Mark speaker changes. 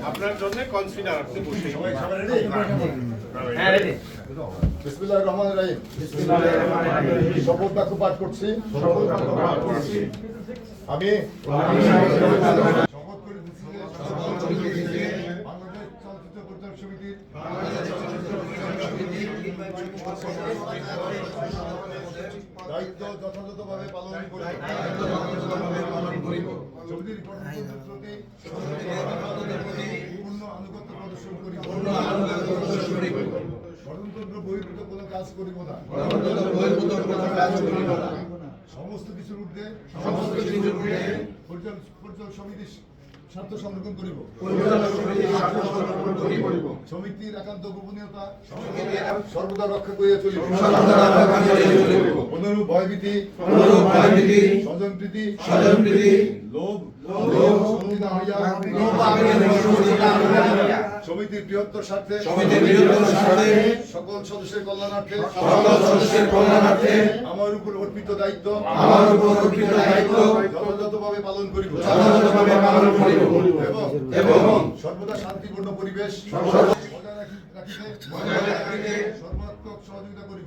Speaker 1: আপনার জন্য কনসিডার আপনি বসে
Speaker 2: বিসমিল্লাহির রহমানির রহিম। শপথ বাক্য পাঠ করছি। আমি শপথ করে দিচ্ছি যে বাংলাদেশ চলচ্চিত্র পরিচালক সমিতির দায়িত্ব যথাযথভাবে পালন করিব। সমিতির গঠনতন্ত্রের প্রতি পূর্ণ আনুগত্য প্রদর্শন করিব। গণতন্ত্র বহির্ভূত কোনো কাজ করিব না। সমস্ত কিছুর ঊর্ধ্বে পরিচালক সমিতির স্বার্থ সংরক্ষণ করিব। সমিতির একান্ত গোপনীয়তা সর্বদা রক্ষা করিয়া চলিব। অনুরূপ ভয়ভীতি স্বজনপ্রীতি লোভ সমিতির বৃহত্তর স্বার্থে সকল সদস্যের কল্যাণার্থে আমার উপর অর্পিত দায়িত্ব যথাযথভাবে পালন করিব এবং সর্বদা শান্তিপূর্ণ পরিবেশ বজায় রাখিতে সর্বাত্মক সহযোগিতা করিব।